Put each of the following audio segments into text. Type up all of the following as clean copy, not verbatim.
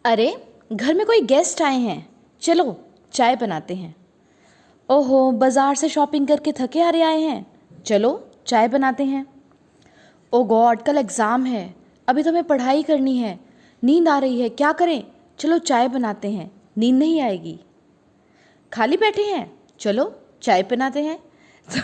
अरे, घर में कोई गेस्ट आए हैं, चलो चाय बनाते हैं। ओहो, बाजार से शॉपिंग करके थके हारे आए हैं, चलो चाय बनाते हैं। ओ गॉड, कल एग्ज़ाम है, अभी तो हमें पढ़ाई करनी है, नींद आ रही है, क्या करें? चलो चाय बनाते हैं, नींद नहीं आएगी। खाली बैठे हैं, चलो चाय बनाते हैं।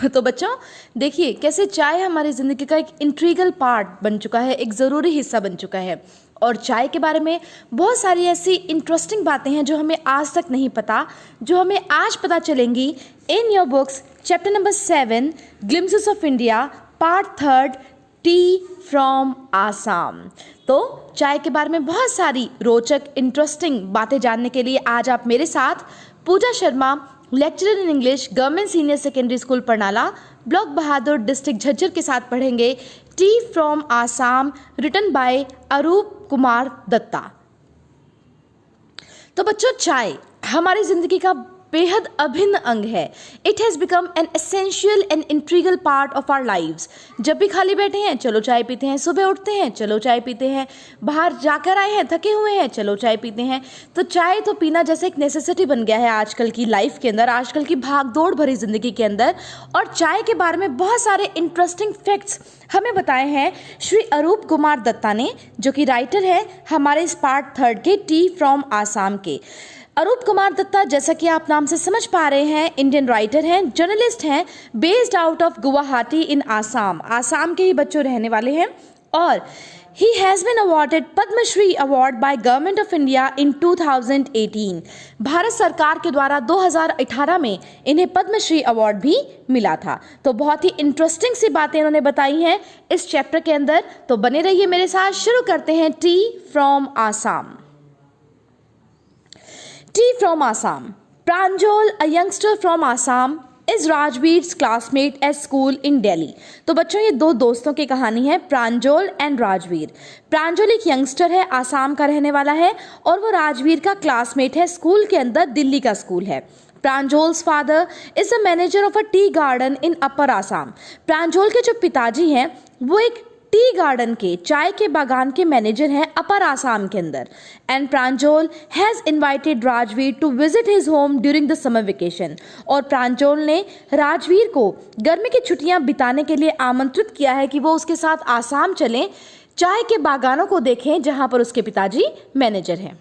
तो बच्चों, देखिए कैसे चाय हमारी ज़िंदगी का एक इंट्रीगल पार्ट बन चुका है, एक ज़रूरी हिस्सा बन चुका है। और चाय के बारे में बहुत सारी ऐसी इंटरेस्टिंग बातें हैं जो हमें आज तक नहीं पता, जो हमें आज पता चलेंगी in your books chapter number 7 glimpses of India part 3 T from Assam. तो चाय के बारे में बहुत सारी रोचक इंटरेस्टिंग बातें जानने के लिए आज आप मेरे साथ Pooja Sharma, lecturer in English, government senior secondary school Parnala, block Bahadur, district Jhajjar के साथ पढ़ेंगे tea from Assam, written by Arup Kumar Dutta. तो बच्चों, चाय हमारी जिंदगी का बेहद अभिन्न अंग है। It has become an essential and integral part of our lives. जब भी खाली बैठे हैं, चलो चाय पीते हैं, सुबह उठते हैं, चलो चाय पीते हैं, बाहर जाकर आए हैं, थके हुए हैं, चलो चाय पीते हैं। तो चाय तो पीना जैसे एक नेसेसिटी बन गया है आजकल की लाइफ के अंदर, आजकल की भाग दौड़ भरी जिंदगी के अंदर। और चाय के बारे में बहुत सारे इंटरेस्टिंग फैक्ट्स हमें बताए हैं श्री अरूप कुमार दत्ता ने, जो कि राइटर है हमारे इस पार्ट 3 के टी फ्रॉम आसाम के। अरूप कुमार दत्ता, जैसा कि आप नाम से समझ पा रहे हैं, इंडियन राइटर हैं, जर्नलिस्ट हैं, based out of Guwahati in Assam. Assam के ही बच्चों रहने वाले हैं। और he has been awarded Padma Shri award by government of India in 2018। Bharat सरकार के द्वारा 2018 में इन्हें पद्मश्री अवार्ड भी मिला था। तो बहुत ही इंटरेस्टिंग सी बातें इन्होंने बताई हैं इस चैप्टर के अंदर। तो बने रहिए मेरे साथ, शुरू करते हैं T from Assam. Tea from Assam. Pranjal, a youngster from Assam, is Rajveer's classmate at school in Delhi. तो बच्चों, ये दो दोस्तों की कहानी है, प्रांजल एंड राजवीर। प्रांजल एक यंगस्टर है, आसाम का रहने वाला है, और वो राजवीर का क्लासमेट है, स्कूल के अंदर, दिल्ली का स्कूल है। Pranjol's father is the manager of a tea garden in upper Assam. Pranjal के जो पिताजी हैं वो एक टी गार्डन के, चाय के बागान के मैनेजर हैं अपर आसाम के अंदर। And Pranjal has invited Rajveer to visit his home during the summer vacation. और प्रांजल ने राजवीर को गर्मी की छुट्टियां बिताने के लिए आमंत्रित किया है कि वो उसके साथ आसाम चलें, चाय के बागानों को देखें जहां पर उसके पिताजी मैनेजर हैं।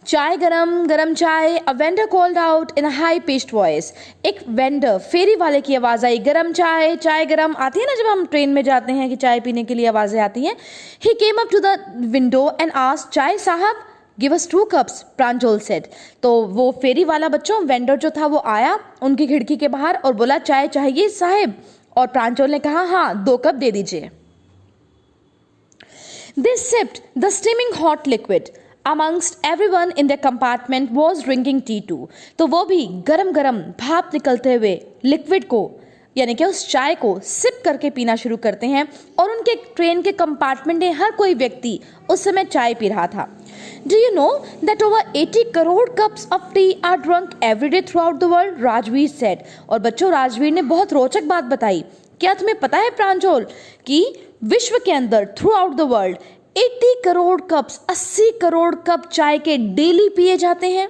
चाय गरम गरम चाय, a vendor called out in a high pitched voice. एक वेंडर, फेरी वाले की आवाज़ आई, गरम चाय, चाय गरम आती है ना जब हम ट्रेन में जाते हैं कि चाय पीने के लिए आवाज़ें आती हैं। He came up to the window and asked, chai sahib, give us 2 cups, Pranjal said. तो वो फेरी वाला बच्चों, वेंडर जो था, वो आया उनकी खिड़की के बाहर और बोला, चाय चाहिए साहब? और प्रांजल ने कहा, हाँ 2 कप दे दीजिए। They sipped the steaming hot liquid. Amongst everyone in the compartment was drinking tea too. तो वो भी गरम गरम भाप निकलते हुए लिक्विड को, यानी कि उस चाय को सिप करके पीना शुरू करते हैं। और उनके ट्रेन के कंपार्टमेंट में हर कोई व्यक्ति उस समय चाय पी रहा था। Do you know that over 80 crore cups of tea are drunk every day throughout the world? Rajveer said. और बच्चों, राजवीर ने बहुत रोचक बात बताई। क्या तुम्हें पता है प्रांजल कि विश्व के अंदर throughout the world 80 crore cups, 80 crore cup चाय के डेली पिए जाते हैं?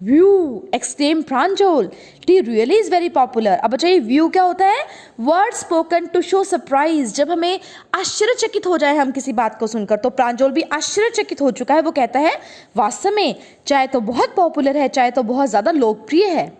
Whew exclaimed Pranjal, tea really is very popular. अब बच्चा, ये व्यू क्या होता है? Word spoken to show surprise, जब हमें आश्चर्यचकित हो जाए हम किसी बात को सुनकर। तो प्रांजल भी आश्चर्यचकित हो चुका है, वो कहता है वास्तव में चाय तो बहुत पॉपुलर है, चाय तो बहुत ज्यादा लोकप्रिय है।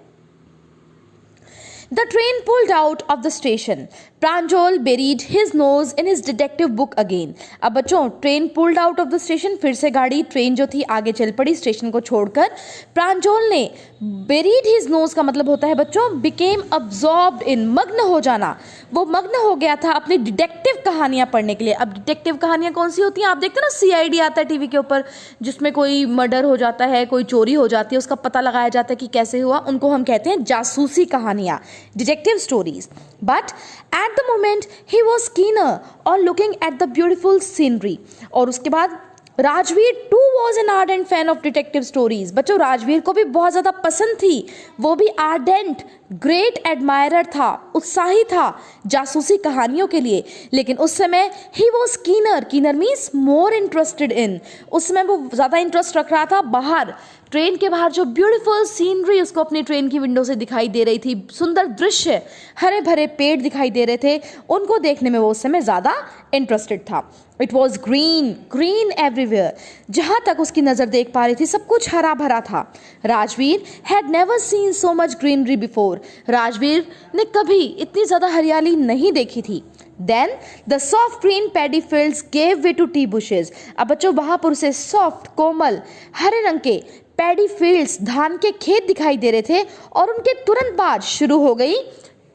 The train pulled out of the station. Pranjal buried his nose in his detective book again. अब बच्चों, train pulled out of the station, फिर से गाड़ी, ट्रेन जो थी आगे चल पड़ी स्टेशन को छोड़कर। प्रांजल ने बेरीड हिज नोज का मतलब होता है बच्चों बिकेम अब्जॉर्ब्ड इन, मग्न हो जाना। वो मग्न हो गया था अपनी डिटेक्टिव कहानियां पढ़ने के लिए। अब डिटेक्टिव कहानियां कौन सी होती हैं? आप देखते हैं ना, सीआईडी आता है टीवी के ऊपर, जिसमें कोई मर्डर हो जाता है, कोई चोरी हो जाती है, उसका पता लगाया जाता है कि कैसे हुआ। उनको हम कहते हैं जासूसी कहानियां, detective stories. But at the moment he was keener on looking at the beautiful scenery. और उसके बाद Rajveer too was an ardent fan of detective stories. बच्चों राजवीर को भी बहुत ज़्यादा पसंद थी, वो भी आर्डेंट ग्रेट एडमायरर था, उत्साही था जासूसी कहानियों के लिए। लेकिन उस समय ही was keener means more interested in, उस समय वो ज़्यादा इंटरेस्ट रख रहा था बाहर, ट्रेन के बाहर जो ब्यूटीफुल सीनरी उसको अपनी ट्रेन की विंडो से दिखाई दे रही थी, सुंदर दृश्य, हरे भरे पेड़ दिखाई दे रहे थे, उनको देखने में वो उस समय ज़्यादा इंटरेस्टेड था। इट वॉज ग्रीन एवरीवेयर, जहाँ तक उसकी नज़र देख पा रही थी सब कुछ हरा भरा था। Rajveer had never seen so much greenery before, Rajveer ने कभी इतनी ज़्यादा हरियाली नहीं देखी थी। Then the soft green paddy fields gave way to tea bushes। अब बच्चों वहां पर उसे सॉफ्ट कोमल हरे रंग के पैडी फील्ड्स धान के खेत दिखाई दे रहे थे और उनके तुरंत बाद शुरू हो गई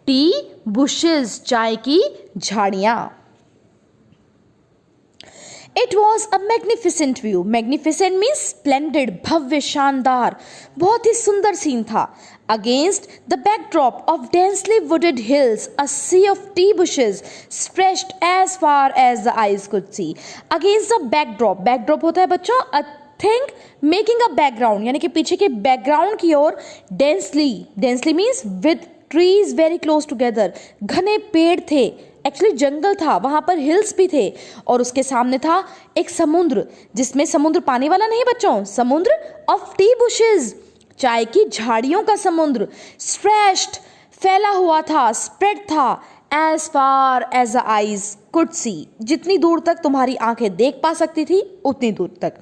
टी बुशेस चाय की झाड़ियां। It was a magnificent view। Magnificent means splendid, भव्य, शानदार, बहुत ही सुंदर सीन था। Against the backdrop of densely wooded hills, a sea of tea bushes stretched as far as the eyes could see। Against the backdrop, backdrop होता है बच्चों a thing making a background, यानी कि पीछे के बैकग्राउंड की ओर densely means with trees very close together, घने पेड़ थे, एक्चुअली जंगल था, वहां पर हिल्स भी थे और उसके सामने था एक समुद्र, जिसमें समुद्र पानी वाला नहीं बच्चों, समुद्र ऑफ टी बुशेस, चाय की झाड़ियों का समुद्र। स्ट्रेच्ड फैला हुआ था, स्प्रेड था, as far as the eyes could see, जितनी दूर तक तुम्हारी आंखें देख पा सकती थी उतनी दूर तक।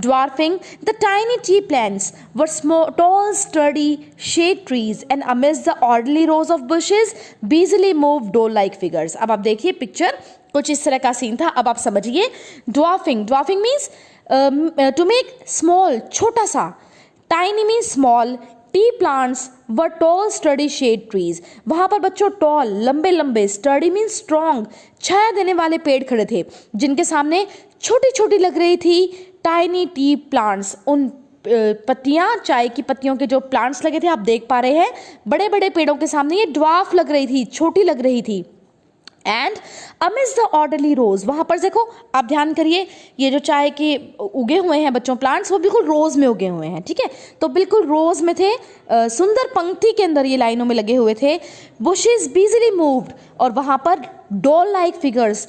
Dwarfing the tiny tea plants were tall sturdy shade trees and amidst the orderly rows of bushes busily moved doll-like figures। अब आप देखिए पिक्चर कुछ इस तरह का सीन था। अब आप समझिए dwarfing means to make small, छोटा सा, tiny means small, T plants व टॉल स्टडी शेड ट्रीज, वहां पर बच्चों टॉल लंबे लंबे, स्टडी मीन स्ट्रॉन्ग, छाया देने वाले पेड़ खड़े थे, जिनके सामने छोटी छोटी लग रही थी टाइनी टी प्लांट्स, उन पत्तियां, चाय की पत्तियों के जो प्लांट्स लगे थे आप देख पा रहे हैं, बड़े बड़े पेड़ों के सामने ये ड्वार्फ लग रही थी, छोटी लग रही थी। एंड अमिस द ऑर्डरली रोज, वहां पर देखो आप ध्यान करिए, ये जो चाय के उगे हुए हैं बच्चों प्लांट्स वो बिल्कुल रोज में उगे हुए हैं, ठीक है, तो बिल्कुल रोज में थे, सुंदर पंक्ति के अंदर ये लाइनों में लगे हुए थे। बुशेस बीजिली मूव्ड, और वहां पर डॉल लाइक फिगर्स,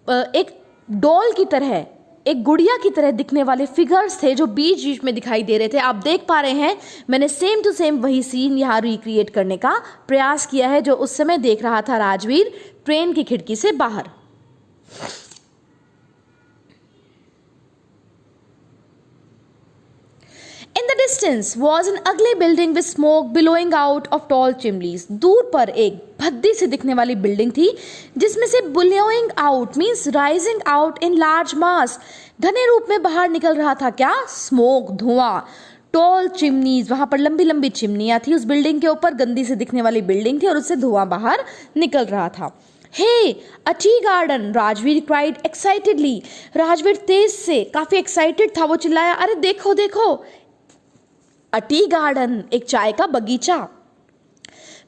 एक डॉल की तरह, एक गुड़िया की तरह दिखने वाले फिगर्स थे जो बीच बीच में दिखाई दे रहे थे। आप देख पा रहे हैं मैंने सेम टू सेम वही सीन यहाँ रिक्रिएट करने का प्रयास किया है जो उस समय देख रहा था राजवीर ट्रेन की खिड़की से बाहर। In the distance was an ugly building with smoke billowing out of tall chimneys। दूर पर एक भद्दी से दिखने वाली बिल्डिंग थी जिसमें से billowing out means rising out in large mass, घने रूप में बाहर निकल रहा था क्या, स्मोक, धुआं। टॉल चिमनीज, वहां पर लंबी लंबी चिमनियां थी, उस बिल्डिंग के ऊपर गंदी से दिखने वाली बिल्डिंग थी और उससे धुआं बाहर निकल रहा था। Hey a tea garden, Rajveer cried excitedly, Rajveer तेज से काफी एक्साइटेड था, वो चिल्लाया अरे देखो देखो, अ टी गार्डन, एक चाय का बगीचा।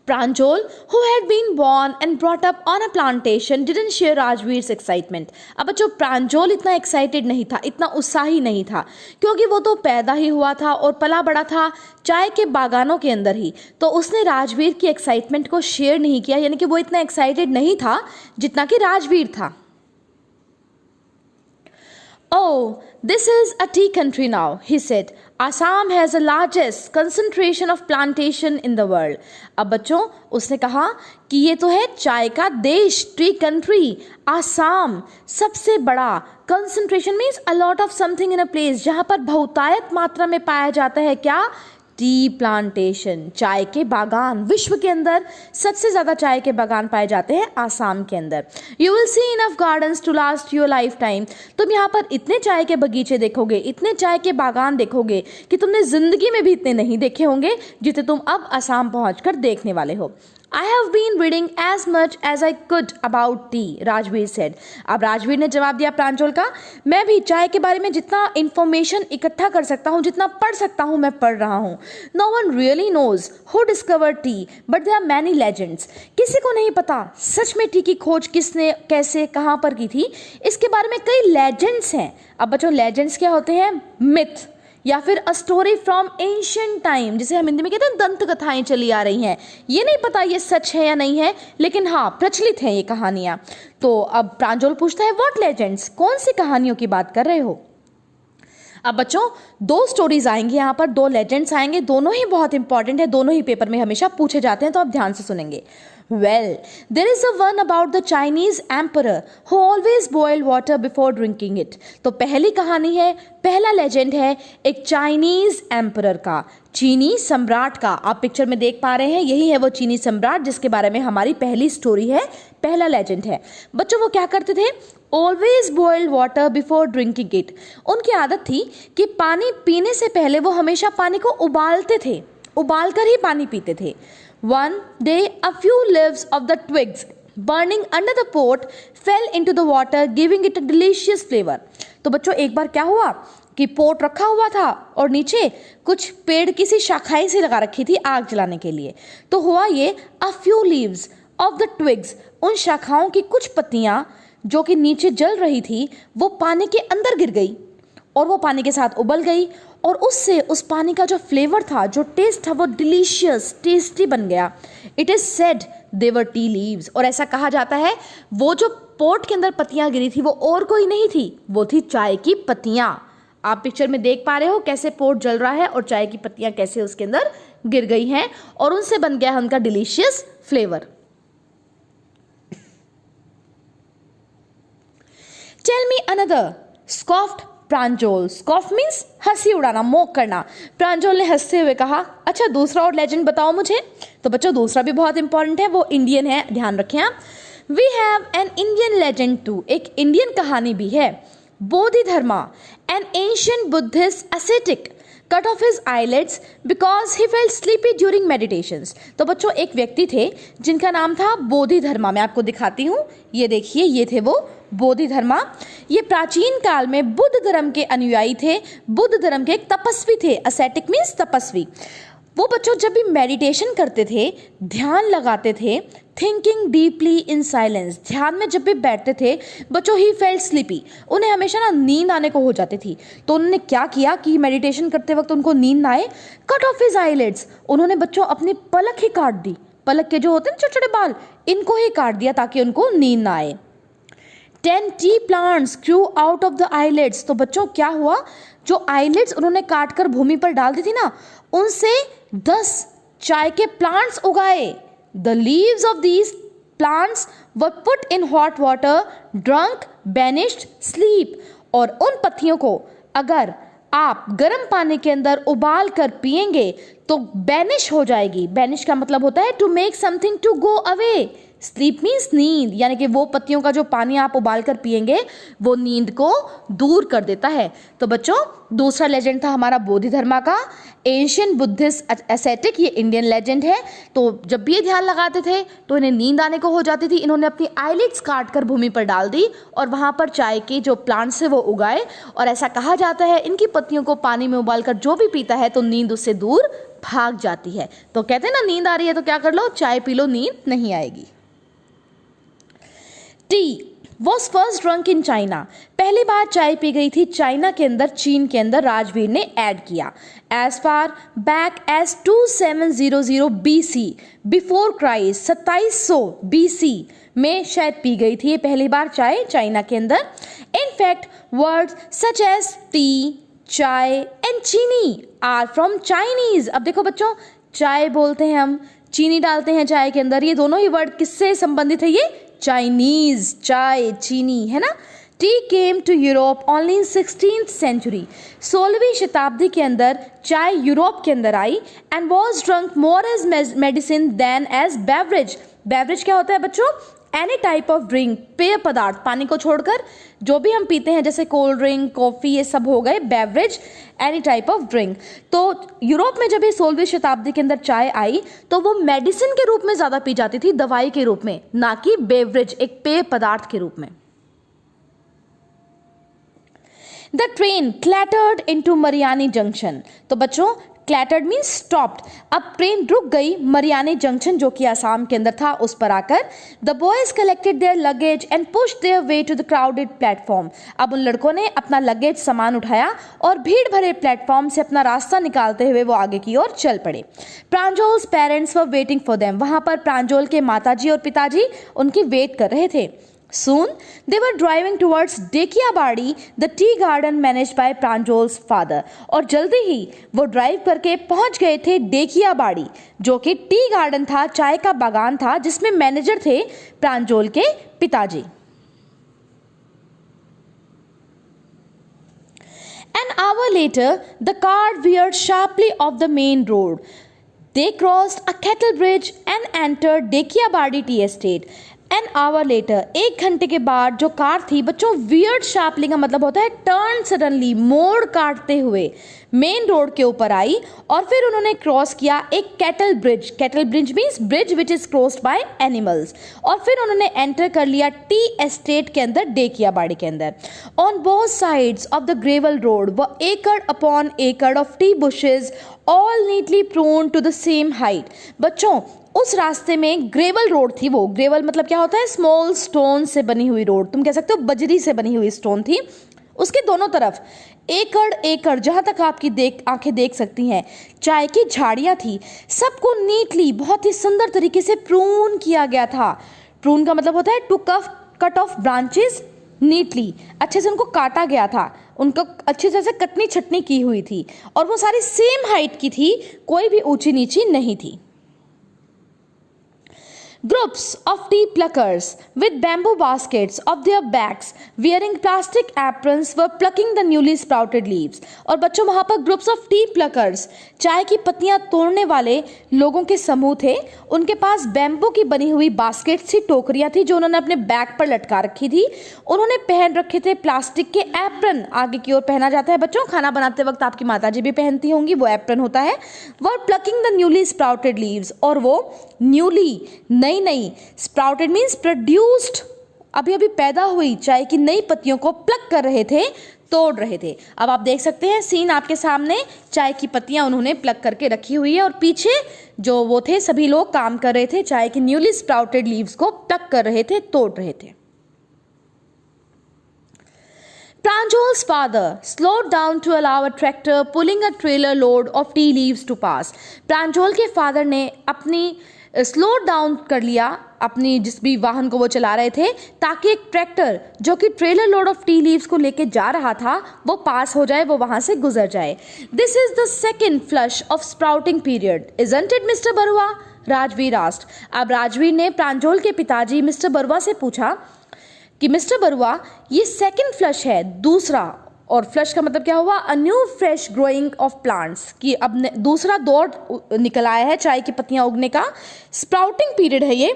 Pranjal, who had been born and brought up on a plantation, didn't share Rajveer's excitement। अब बच्चों प्रांजोल इतना एक्साइटेड नहीं था, इतना उत्साही नहीं था, क्योंकि वो तो पैदा ही हुआ था और पला बड़ा था चाय के बागानों के अंदर ही, तो उसने राजवीर की एक्साइटमेंट को शेयर नहीं किया, यानी कि वो इतना एक्साइटेड नहीं था जितना कि राजवीर था। Oh, this is a tea country now, he said। Assam has the largest concentration of plantation in the world। अब बच्चों उसने कहा कि ये तो है चाय का देश, टी कंट्री, आसाम सबसे बड़ा, concentration means a lot of something in a place, जहाँ पर बहुतायत मात्रा में पाया जाता है क्या, टी प्लांटेशन, चाय के बागान। विश्व के अंदर सबसे ज्यादा चाय के बागान पाए जाते हैं आसाम के अंदर। You will see enough gardens to last your lifetime, तुम यहाँ पर इतने चाय के बगीचे देखोगे, इतने चाय के बागान देखोगे कि तुमने जिंदगी में भी इतने नहीं देखे होंगे जितने तुम अब आसाम पहुंचकर देखने वाले हो। I have been reading as much as I could about tea, Rajveer said. अब राजवीर ने जवाब दिया प्रांजल का, मैं भी चाय के बारे में जितना इंफॉर्मेशन इकट्ठा कर सकता हूँ, जितना पढ़ सकता हूँ, मैं पढ़ रहा हूँ. No one really knows who discovered tea, but there are many legends. किसी को नहीं पता सच में टी की खोज किसने, कैसे, कहाँ पर की थी. इसके बारे में कई legends हैं. अब बच्चों legends क्या होते हैं? मिथ या फिर a story from ancient time, जिसे हम हिंदी में कहते हैं दंत कथाएं चली आ रही हैं. ये नहीं पता ये सच है या नहीं है, लेकिन हाँ प्रचलित हैं ये कहानियां. तो अब प्रांजल पूछता है व्हाट लेजेंड्स, कौन सी कहानियों की बात कर रहे हो. अब बच्चों दो स्टोरीज आएंगी यहाँ पर, दो लेजेंड्स आएंगे, दोनों ही बहुत इंपॉर्टेंट है, दोनों ही पेपर में हमेशा पूछे जाते हैं, तो आप ध्यान से सुनेंगे. Well, there is a one about the Chinese emperor who always boiled water before drinking it. तो पहली कहानी है, पहला लेजेंड है एक चाइनीज एम्परर का, चीनी सम्राट का. आप पिक्चर में देख पा रहे हैं, यही है वो चीनी सम्राट जिसके बारे में हमारी पहली स्टोरी है, पहला लेजेंड है. बच्चों वो क्या करते थे? Always boiled water before drinking it. उनकी आदत थी कि पानी पीने से पहले वो हमेशा पानी को उबालते थे, उबाल कर ही पानी पीते थे. One day, a few leaves of the twigs burning under the pot fell into the water, giving it a delicious flavor. तो बच्चों एक बार क्या हुआ कि पोट रखा हुआ था और नीचे कुछ पेड़ की सी शाखाएं सी लगा रखी थी आग जलाने के लिए. तो हुआ ये, a few leaves of the twigs, उन शाखाओं की कुछ पत्तियां जो कि नीचे जल रही थी वो पानी के अंदर गिर गई और वो पानी के साथ उबल गई, और उससे उस पानी का जो फ्लेवर था, जो टेस्ट था, वो डिलीशियस, टेस्टी बन गया. It is said they were tea leaves. और ऐसा कहा जाता है वो जो पोट के अंदर पत्तियां गिरी थी वो और कोई नहीं थी, वो थी चाय की पत्तियां. आप पिक्चर में देख पा रहे हो कैसे पोट जल रहा है और चाय की पत्तियां कैसे उसके अंदर गिर गई हैं और उनसे बन गया है उनका delicious flavour. Tell me another, scoffed Pranjal. Scoff means हंसी उड़ाना, मोक करना. प्रांजल ने हंसते हुए कहा, अच्छा दूसरा और लेजेंड बताओ मुझे. तो बच्चों दूसरा भी बहुत इंपॉर्टेंट है, वो इंडियन है, ध्यान रखें आप. We have an Indian legend too, एक इंडियन कहानी भी है. Bodhidharma, an ancient Buddhist ascetic cut off his eyelids because he felt sleepy during meditations. तो बच्चों एक व्यक्ति थे जिनका नाम था बोधिधर्मा. मैं आपको दिखाती हूँ, ये देखिए, ये थे वो बोधिधर्मा. ये प्राचीन काल में बुद्ध धर्म के अनुयायी थे, बुद्ध धर्म के एक तपस्वी थे. ascetic मीन्स तपस्वी. वो बच्चों जब भी मेडिटेशन करते थे, ध्यान लगाते थे, थिंकिंग डीपली इन साइलेंस, ध्यान में जब भी बैठते थे बच्चों, ही फेल्ट स्लीपी, उन्हें हमेशा ना नींद आने को हो जाती थी. तो उन्होंने क्या किया कि मेडिटेशन करते वक्त उनको नींद ना आए, कट ऑफ हिज आईलिड्स, उन्होंने बच्चों अपनी पलक ही काट दी. पलक के जो होते हैं छोटे छोटे बाल, इनको ही काट दिया ताकि उनको नींद ना आए. 10 T plants grew out of the eyelids. तो बच्चों क्या हुआ, जो आईलिड्स उन्होंने काट कर भूमि पर डाल दी थी ना, उनसे 10 चाय के प्लांट्स उगाए. The leaves of these plants were put in hot water, drunk, banished, sleep. और उन पत्तियों को अगर आप गर्म पानी के अंदर उबाल कर पिएंगे तो बैनिश हो जाएगी. बैनिश का मतलब होता है to make something to go away. Sleep means नींद, यानी कि वो पत्तियों का जो पानी आप उबाल कर पिएंगे वो नींद को दूर कर देता है. तो बच्चों दूसरा लेजेंड था हमारा बोधिधर्मा का, एंशिएंट बुद्धिस्ट ascetic, ये इंडियन लेजेंड है. तो जब भी ये ध्यान लगाते थे तो इन्हें नींद आने को हो जाती थी. इन्होंने अपनी आईलिड्स काट कर भूमि पर डाल दी और वहाँ पर चाय के जो प्लांट्स है वो उगाए. और ऐसा कहा जाता है इनकी पत्तियों को पानी में उबाल कर जो भी पीता है तो नींद उससे दूर भाग जाती है. तो कहते हैं ना नींद आ रही है तो क्या कर लो, चाय पी लो, नींद नहीं आएगी. T was first drunk in China. पहली बार चाय पी गई थी चाइना के अंदर, चीन के अंदर, राजवीर ने ऐड किया. As far back as 2700 BC, before Christ, 2700 BC में शायद पी गई थी ये पहली बार चाय चाइना के अंदर. In fact words such as tea, chai and chini are from Chinese. अब देखो बच्चों, चाय बोलते हैं हम, चीनी डालते हैं चाय के अंदर, ये दोनों ही वर्ड किससे संबंधित है, ये चाइनीज, चाय, चीनी, है ना. Tea came to Europe only in 16th century. 16वीं शताब्दी के अंदर चाय यूरोप के अंदर आई. And was drunk more as medicine than as beverage beverage क्या होता है बच्चों? एनी टाइप ऑफ ड्रिंक, पेय पदार्थ, पानी को छोड़कर जो भी हम पीते हैं जैसे कोल्ड ड्रिंक, कॉफी, ये सब हो गए beverage, any type of drink. तो यूरोप में जब ये 16वीं शताब्दी के अंदर चाय आई तो वो मेडिसिन के रूप में ज़्यादा पी जाती थी, दवाई के रूप में, ना कि बेवरेज, एक पेय पदार्थ के रूप में। The train clattered into Mariani junction. तो बच्चों क्लैटर्ड मीन्स स्टॉप्ड। अब ट्रेन रुक गई मरियानी जंक्शन जो कि आसाम के अंदर था उस पर आकर। The boys collected their luggage and pushed their way to the crowded platform. अब उन लड़कों ने अपना लगेज सामान उठाया और भीड़ भरे प्लेटफॉर्म से अपना रास्ता निकालते हुए वो आगे की ओर चल पड़े। Pranjol's parents were waiting for them. वहां पर प्रांजोल के माताजी और पिताजी उनकी वेट कर रहे थे। Soon they were driving towards Dekiabadi, the tea garden managed by Pranjol's father. और जल्दी ही वो ड्राइव करके पहुंच गए थे डेकियाबाड़ी, जो कि टी गार्डन था, चाय का बागान था, जिसमें मैनेजर थे प्रांजोल के पिताजी। An hour later, the car veered sharply off the main road. They crossed a cattle bridge and entered Dekiabadi tea estate. An hour later, 1 घंटे के बाद जो कार थी बच्चों, वियर्ड शार्पली का मतलब होता है टर्न सडनली, मोड़ काटते हुए मेन रोड के ऊपर आई और फिर उन्होंने क्रॉस किया एक cattle bridge. Cattle bridge means bridge which is crossed by animals. और फिर उन्होंने एंटर कर लिया टी एस्टेट के अंदर, डेकियाबाड़ी के अंदर। On both sides of the gravel road व acre upon acre of tea bushes, all neatly pruned to the same height. बच्चों उस रास्ते में ग्रेवल रोड थी, वो ग्रेवल मतलब क्या होता है? स्मॉल स्टोन से बनी हुई रोड, तुम कह सकते हो बजरी से बनी हुई स्टोन थी। उसके दोनों तरफ एकड़ एकड़, जहां तक आपकी आंखें देख सकती हैं, चाय की झाड़ियां थी। सबको नीटली, बहुत ही सुंदर तरीके से प्रून किया गया था। प्रून का मतलब होता है to cut off branches neatly, अच्छे से उनको काटा गया था, उनको अच्छे से कटनी छटनी की हुई थी और वो सारी सेम हाइट की थी, कोई भी ऊंची नीची नहीं थी। Groups of tea pluckers with bamboo baskets of their backs, wearing plastic aprons, were plucking the newly sprouted leaves. और बच्चों वहाँ पर ग्रुप्स ऑफ टी प्लकर्स, चाय की पत्तियाँ तोड़ने वाले लोगों के समूह थे। उनके पास बैम्बू की बनी हुई बास्केट सी, टोकरियाँ थी जो उन्होंने अपने बैग पर लटका रखी थी। उन्होंने पहन रखे थे प्लास्टिक के एप्रन, आगे की ओर पहना जाता है बच्चों, खाना बनाते वक्त आपकी माताजी भी पहनती होंगी, वो एप्रन होता है। Were plucking the newly sprouted leaves, और वो न्यूली, नई स्प्राउटेड मीन्स प्रोड्यूस्ड, अभी अभी पैदा हुई चाय की नई पत्तियों को प्लक कर रहे थे, तोड़ रहे थे। अब आप देख सकते हैं सीन आपके सामने, चाय की पत्तियां उन्होंने प्लक करके रखी हुई है और पीछे जो वो थे सभी लोग काम कर रहे थे, चाय की न्यूली स्प्राउटेड लीव्स को प्लक कर रहे थे, तोड़ रहे थे। Pranjol's father slowed down to allow a tractor pulling a trailer load of tea leaves to pass. Pranjol के फादर ने अपनी स्लो डाउन कर लिया, अपनी जिस भी वाहन को वो चला रहे थे, ताकि एक ट्रैक्टर जो कि trailer load of tea leaves को लेके जा रहा था वो पास हो जाए, वो वहां से गुजर जाए। This is the second flush of sprouting period, isn't it mister Barua? Rajveer asked. अब राजवीर ने प्रांजोल के पिताजी मिस्टर बरुआ से पूछा कि मिस्टर बरुआ ये सेकेंड फ्लश है, दूसरा, और फ्लश का मतलब क्या हुआ? A new fresh growing of plants, कि अब दूसरा दौर निकल आया है चाय की पत्तियां उगने का। स्प्राउटिंग पीरियड है ये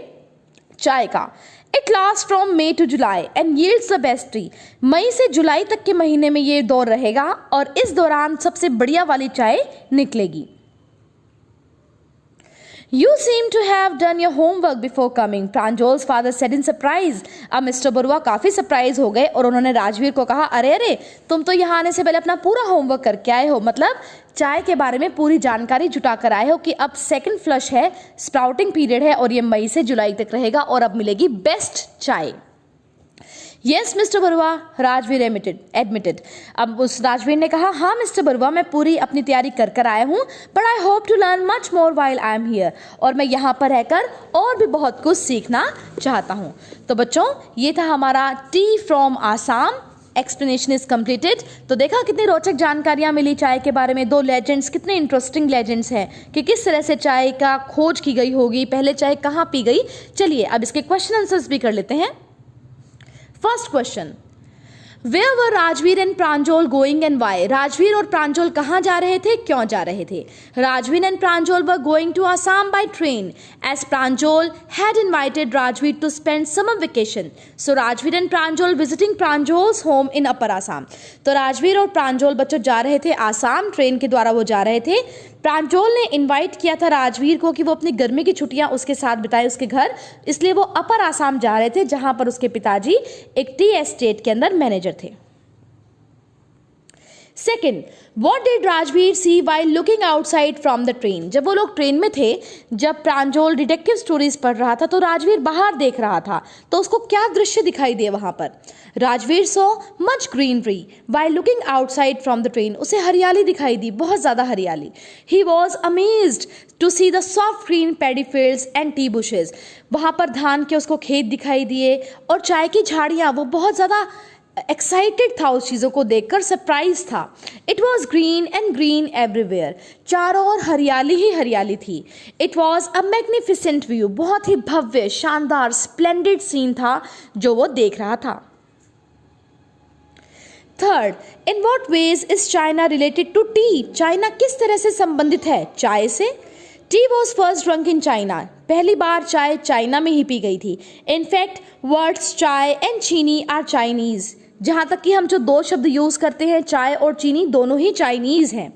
चाय का। It last from May to July and yields the best tea. मई से जुलाई तक के महीने में ये दौर रहेगा और इस दौरान सबसे बढ़िया वाली चाय निकलेगी। You seem to have done your homework before coming, Pranjol's father said in surprise. अब मिस्टर बरुआ काफी सरप्राइज हो गए और उन्होंने राजवीर को कहा, अरे अरे तुम तो यहाँ आने से पहले अपना पूरा होमवर्क करके आए हो, मतलब चाय के बारे में पूरी जानकारी जुटा कर आए हो कि अब सेकंड फ्लश है, स्प्राउटिंग पीरियड है और ये मई से जुलाई तक रहेगा और अब मिलेगी बेस्ट चाय। Yes mister Barua, Rajveer admitted. अब उस राजवीर ने कहा, हाँ मिस्टर बरुआ, मैं पूरी अपनी तैयारी कर आया हूँ, but I hope to learn much more while I am here, और मैं यहाँ पर रहकर और भी बहुत कुछ सीखना चाहता हूँ। तो बच्चों ये था हमारा T from Assam, explanation is completed. तो देखा कितनी रोचक जानकारियाँ मिली चाय के बारे में, 2 लेजेंड्स, कितने इंटरेस्टिंग लेजेंड्स हैं कि किस तरह से चाय का खोज की गई होगी, पहले चाय कहाँ पी गई। चलिए अब इसके क्वेश्चन आंसर्स भी कर लेते हैं। First question, Where were Rajveer and Pranjal going and why? Rajveer और प्रांजल कहाँ जा रहे थे, क्यों जा रहे थे? Rajveer and Pranjal were going to Assam by train as Pranjal had invited Rajveer to spend summer vacation. So Rajveer and Pranjal visiting Pranjal's home in upper Assam. तो राजवीर और प्रांजल बच्चों जा रहे थे आसाम, ट्रेन के द्वारा वो जा रहे थे. प्रांजल ने इनवाइट किया था राजवीर को कि वो अपनी गर्मी की छुट्टियां उसके साथ बिताए उसके घर, इसलिए वो अपर आसाम जा रहे थे जहां पर उसके पिताजी एक टी एस्टेट के अंदर मैनेजर थे. Second, what did Rajveer see while looking outside from the train? जब वो लोग ट्रेन में थे, जब प्रांजल डिटेक्टिव स्टोरीज पढ़ रहा था तो राजवीर बाहर देख रहा था, तो उसको क्या दृश्य दिखाई दिए वहां पर? Rajveer so much greenery while looking outside from the train. उसे हरियाली दिखाई दी, बहुत ज्यादा हरियाली. He was amazed to see the soft green paddy fields and tea bushes. वहां पर धान के उसको खेत दिखाई दिए और चाय की झाड़ियां. वो बहुत ज्यादा एक्साइटेड था उस चीज़ों को देखकर, सरप्राइज था. It was green and green everywhere. चारों ओर हरियाली ही हरियाली थी. It was a magnificent view. बहुत ही भव्य, शानदार, स्प्लेंडेड सीन था जो वो देख रहा था. Third, in what ways is China related to tea? China किस तरह से संबंधित है चाय से? Tea was first drunk in China. पहली बार चाय चाइना में ही पी गई थी. In fact words chai and chini are Chinese. जहाँ तक कि हम जो दो शब्द यूज करते हैं, चाय और चीनी, दोनों ही चाइनीज हैं.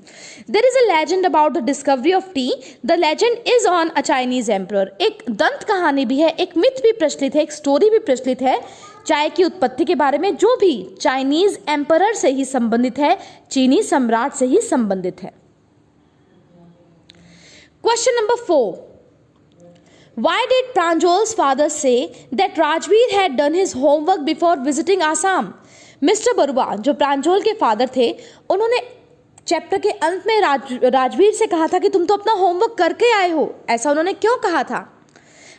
There is a legend about the discovery of T. The legend is on a Chinese emperor. एक दंत कहानी भी है, एक मिथ भी प्रचलित है, एक स्टोरी भी प्रचलित है चाय की उत्पत्ति के बारे में, जो भी चाइनीज एम्परर से ही संबंधित है, चीनी सम्राट से ही संबंधित है. Question number 4. Why did Pranjal's father say that Rajveer had done his homework before visiting Assam? Mister Barua, जो प्रांजल के फादर थे, उन्होंने चैप्टर के अंत में राजवीर से कहा था कि तुम तो अपना होमवर्क करके आए हो. ऐसा उन्होंने क्यों कहा था?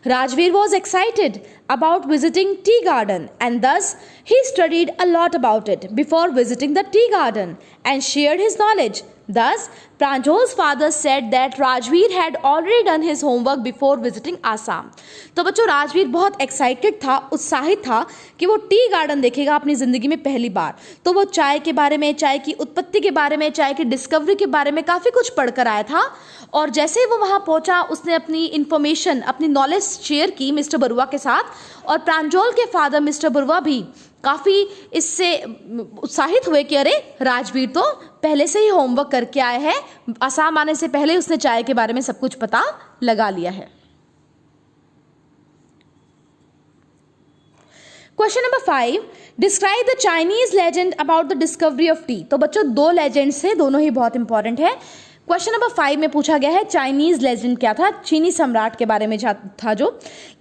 Rajveer was excited about visiting tea garden and thus he studied a lot about it before visiting the tea garden and shared his knowledge. Thus, Pranjal's father said that Rajveer had already done his homework before visiting Assam. तो बच्चों, राजवीर बहुत excited था, उत्साहित था कि वो tea garden देखेगा अपनी ज़िंदगी में पहली बार. तो वो चाय के बारे में, चाय की उत्पत्ति के बारे में, चाय की डिस्कवरी के बारे में काफ़ी कुछ पढ़कर आया था. और जैसे वो वहाँ पहुँचा, उसने अपनी इन्फॉर्मेशन, अपनी नॉलेज शेयर की मिस्टर बरुआ के साथ. और प्रांजल के फादर मिस्टर बरुआ भी काफ़ी इससे उत्साहित हुए कि अरे, राजवीर तो पहले से ही होमवर्क करके आया है, असम आने से पहले उसने चाय के बारे में सब कुछ पता लगा लिया है. Question number 5. Describe the Chinese legend about the discovery of T. तो बच्चों, दो लेजेंड्स थे, दोनों ही बहुत इंपॉर्टेंट है. क्वेश्चन नंबर 5 में पूछा गया है चाइनीज लेजेंड क्या था, चीनी सम्राट के बारे में था जो.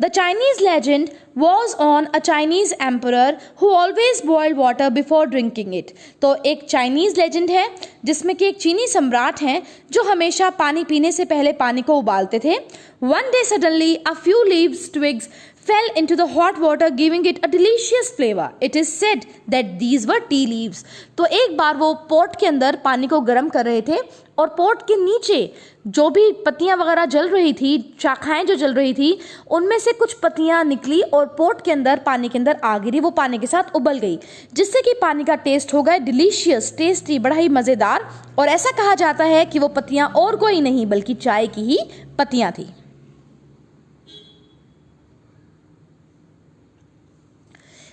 The Chinese legend was on a Chinese emperor who always boiled water before drinking it. तो एक चाइनीज लेजेंड है जिसमें कि एक चीनी सम्राट हैं जो हमेशा पानी पीने से पहले पानी को उबालते थे. One day suddenly a few leaves twigs fell into the hot water giving it a delicious flavor. It is said that these were tea leaves. तो एक बार वो पोट के अंदर पानी को गर्म कर रहे थे और पोट के नीचे जो भी पत्तियां वगैरह जल रही थी, शाखाएं जो जल रही थी, उनमें से कुछ पत्तियां निकली और पोट के अंदर, पानी के अंदर आ गिरी. वो पानी के साथ उबल गई, जिससे कि पानी का टेस्ट हो गया डिलीशियस, टेस्टी, बड़ा ही मज़ेदार. और ऐसा कहा जाता है कि वो पत्तियां और कोई नहीं बल्कि चाय की ही पत्तियां थी.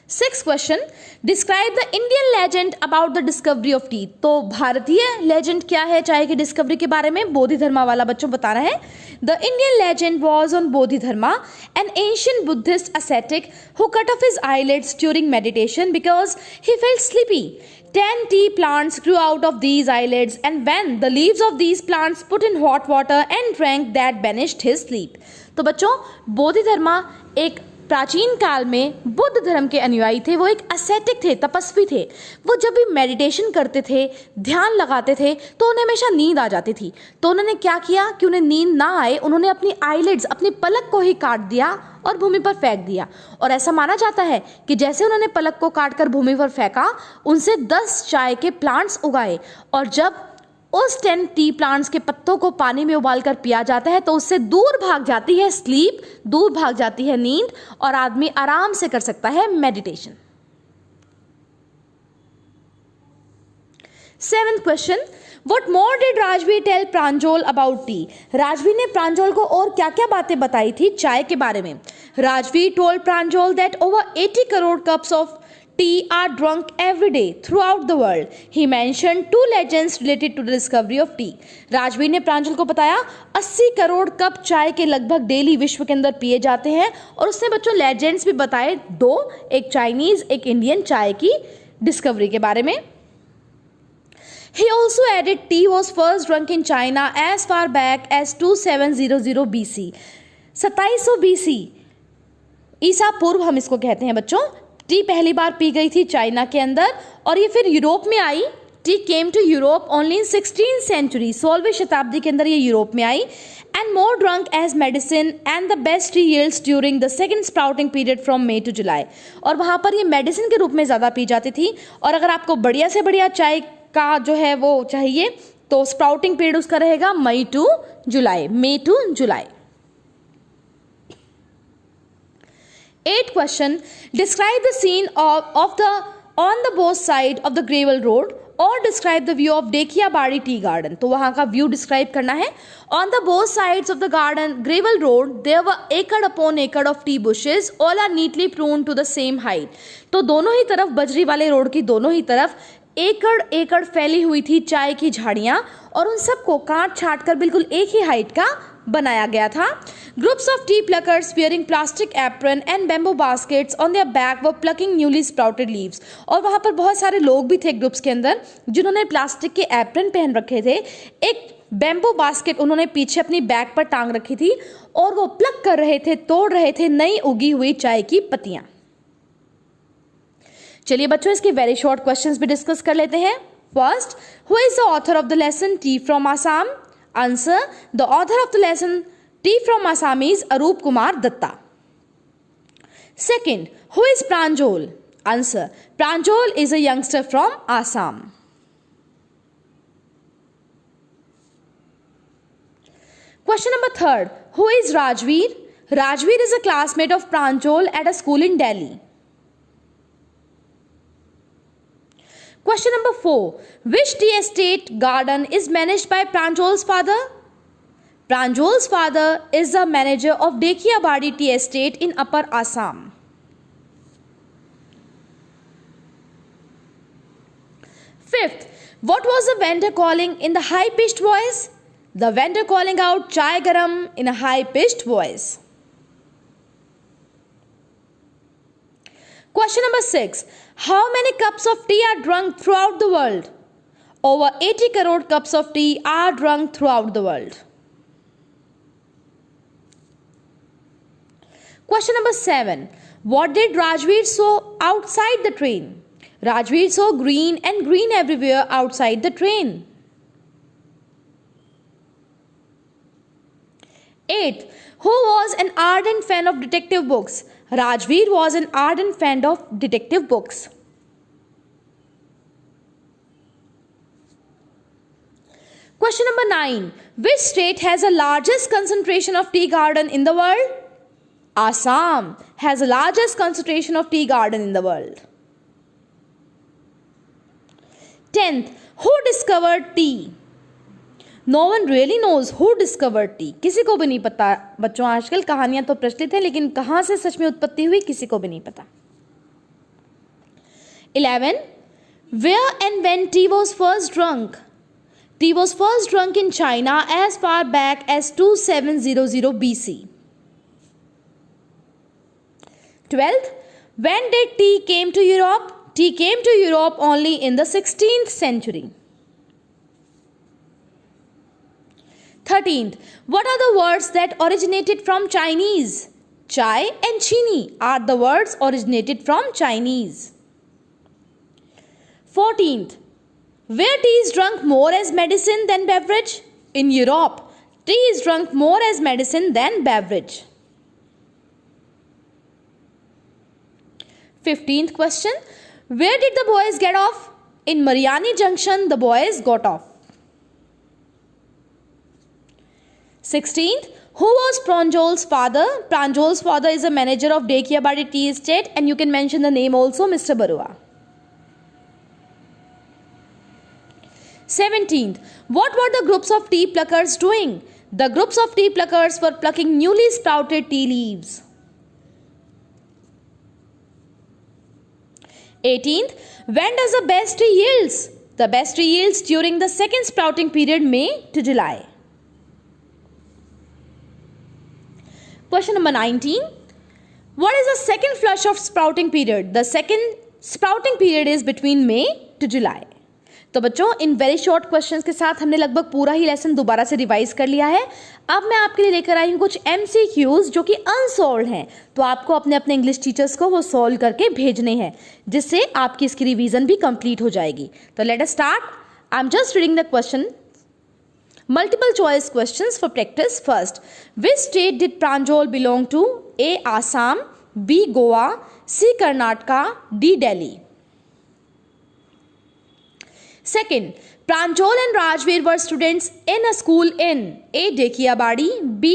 6th question. Describe the Indian legend about the discovery of T. तो भारतीय लेजेंड क्या है चाय की डिस्कवरी के बारे में? बोधिधर्मा वाला बच्चों बता रहा है. The Indian legend was on Bodhidharma, an ancient Buddhist ascetic who cut off his eyelids during meditation because he felt sleepy. 10 tea plants grew out of these eyelids and when the leaves of these plants put in hot water and drank that banished his sleep. तो बच्चों, बोधिधर्मा एक प्राचीन काल में बुद्ध धर्म के अनुयायी थे. वो एक एसेटिक थे, तपस्वी थे. वो जब भी मेडिटेशन करते थे, ध्यान लगाते थे, तो उन्हें हमेशा नींद आ जाती थी. तो उन्होंने क्या किया कि उन्हें नींद ना आए, उन्होंने अपनी आईलिड्स, अपनी पलक को ही काट दिया और भूमि पर फेंक दिया. और ऐसा माना जाता है कि जैसे उन्होंने पलक को काटकर भूमि पर फेंका, उनसे 10 चाय के प्लांट्स उगाए. और जब उस 10 टी प्लांट्स के पत्तों को पानी में उबालकर पिया जाता है तो उससे दूर भाग जाती है स्लीप, दूर भाग जाती है नींद, और आदमी आराम से कर सकता है meditation. 7th question, what more did Rajveer tell Pranjal about tea? Rajveer ने प्रांजल को और क्या क्या बातें बताई थी चाय के बारे में? Rajveer told Pranjal that over 80 crore cups of tea are drunk every day throughout the world. He mentioned two legends related to the discovery of tea. Rajveer ने प्रांजल को बताया 80 करोड़ कप चाय के लगभग डेली विश्व के अंदर पिए जाते हैं, और उसने बच्चों लेजेंड्स भी बताए दो, एक चाइनीज एक इंडियन चाय की डिस्कवरी के बारे में. He also added tea was first drunk in China as far back as 2700 BC. 2700 BC ईसा पूर्व हम इसको कहते हैं बच्चों. टी पहली बार पी गई थी चाइना के अंदर, और ये फिर यूरोप में आई. Tea came to Europe only in 16th century. 16वीं शताब्दी के अंदर ये यूरोप में आई. And more drunk as medicine and the best tea yields during the second sprouting period from May to July. और वहाँ पर ये मेडिसिन के रूप में ज़्यादा पी जाती थी. और अगर आपको बढ़िया से बढ़िया चाय का जो है वो चाहिए तो स्प्राउटिंग पीरियड उसका रहेगा May to July. 8th question, describe the scene of the on the both side of the gravel road और describe the view of Dekhiabadi tea garden. तो वहाँ का व्यू डिस्क्राइब करना है. On the both sides of the garden gravel road there were acre upon acre of tea bushes, all are neatly pruned to the same height. तो दोनों ही तरफ बजरी वाले रोड की दोनों ही तरफ एकड़ एकड़ फैली हुई थी चाय की झाड़ियां, और उन सबको काट छाट कर बिल्कुल एक ही हाइट का बनाया गया था. Groups of T pluckers wearing plastic apron and bamboo baskets on their back were plucking newly sprouted leaves. और वहाँ पर बहुत सारे लोग भी थे ग्रुप्स के अंदर जिन्होंने प्लास्टिक के एप्रन पहन रखे थे. एक बैम्बू बास्केट उन्होंने पीछे अपनी बैक पर टांग रखी थी, और वो प्लक कर रहे थे, तोड़ रहे थे नई उगी हुई चाय की पत्तियां. चलिए बच्चों इसके वेरी शॉर्ट क्वेश्चंस भी डिस्कस कर लेते हैं. First, who is the author of the lesson tea from Assam? Answer, the author of the lesson tea from Assam is Arup Kumar Datta. Second, who is Pranjal? Answer, Pranjal is a youngster from Assam. Question number 3, who is Rajveer? Rajveer is a classmate of Pranjal at a school in Delhi. Question number 4, which tea estate garden is managed by Pranjal's father? Pranjal's father is the manager of Dekhiabadi tea estate in Upper Assam. Fifth, what was the vendor calling in the high-pitched voice? The vendor calling out chai garam in a high-pitched voice. Question number 6, how many cups of tea are drunk throughout the world? Over 80 crore cups of tea are drunk throughout the world. Question number 7, what did Rajveer saw outside the train? Rajveer saw green and green everywhere outside the train. 8, who was an ardent fan of detective books? Rajveer was an ardent fan of detective books. Question number 9, which state has the largest concentration of tea garden in the world? Assam has the largest concentration of tea garden in the world. 10th, who discovered tea? No one really knows who discovered tea. किसी को भी नहीं पता बच्चों. आजकल कहानियां तो प्रचलित है, लेकिन कहाँ से सच में उत्पत्ति हुई किसी को भी नहीं पता. 11, where and when tea was first drunk? Tea was first drunk in China as far back as 2700 BC. 12th, when did tea came to Europe? Tea came to Europe only in the 16th century. 13th, what are the words that originated from Chinese? Chai and chini are the words originated from Chinese. 14th, where tea is drunk more as medicine than beverage? In Europe, tea is drunk more as medicine than beverage. 15th question, where did the boys get off? In Mariani Junction, the boys got off. 16th, who was Pranjal's father? Pranjal's father is a manager of Dekhiabadi tea estate, and you can mention the name also, Mr. Barua. 17th. What were the groups of tea pluckers doing? The groups of tea pluckers were plucking newly sprouted tea leaves. 18th. When does the best tea yields? The best tree yields during the second sprouting period, May to July. Question number 19. What is the second flush of sprouting period? The second sprouting period is between May to July. तो बच्चों, in very short questions के साथ हमने लगभग पूरा ही lesson दोबारा से revise कर लिया है. अब मैं आपके लिए लेकर आई हूँ कुछ MCQs जो कि अनसॉल्व हैं, तो आपको अपने अपने इंग्लिश टीचर्स को वो सॉल्व करके भेजने हैं, जिससे आपकी इसकी रिवीजन भी कंप्लीट हो जाएगी. तो let us start. I am just reading the question. Multiple choice questions for practice. First, which state did Pranjal belong to? A. Assam, B. Goa, C. Karnataka, D. Delhi. Second, Pranjal and Rajveer were students in a school in A. Dekiabadi, B.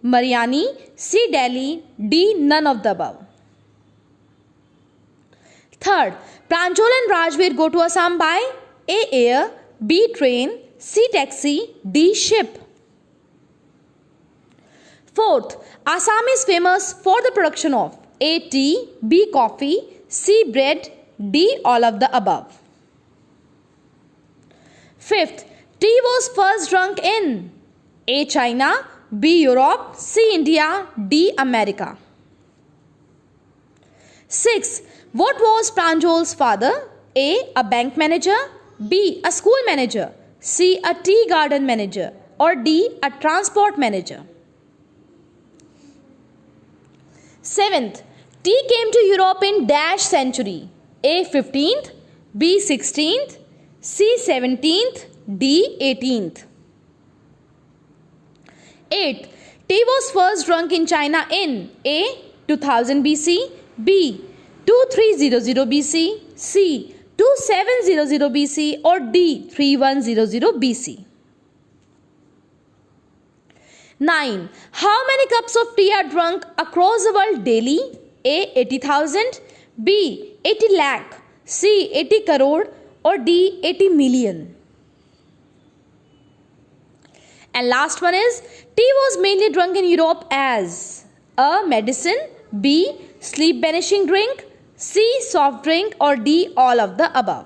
Mariani, C. Delhi, D. None of the above. Third, Pranjal and Rajveer go to Assam by A. Air, B. Train, C. Taxi, D. Ship. Fourth, Assam is famous for the production of A. Tea, B. Coffee, C. Bread, D. All of the above. Fifth, tea was first drunk in A. China, B. Europe, C. India, D. America. Sixth, what was Pranjal's father? A. A bank manager, B. A school manager, C. A tea garden manager, or D. A transport manager. Seventh, tea came to Europe in dash century. A. 15th, B. 16th, C. 17th, D. 18th. 8th, tea was first drunk in China in A. 2000 BC, B. 2300 BC, C. 2700 BC, or D. 3100 BC. 9. How many cups of tea are drunk across the world daily? A. 80,000, B. 80 lakh, C. 80 crore, or D. 80 million. And last one is, tea was mainly drunk in Europe as A. Medicine, B. Sleep banishing drink, C. Soft drink, or D. All of the above.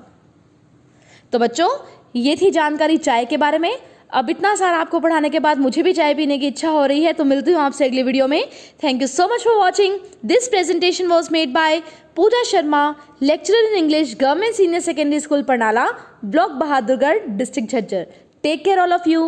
तो बच्चों, ये थी जानकारी चाय के बारे में. अब इतना सारा आपको पढ़ाने के बाद मुझे भी चाय पीने की इच्छा हो रही है, तो मिलती हूँ आपसे अगले वीडियो में. Thank you so much for watching. This presentation was made by Pooja Sharma, lecturer in English, government senior secondary school Parnala, block Bahadurgarh, district Jhajjar. Take care all of you.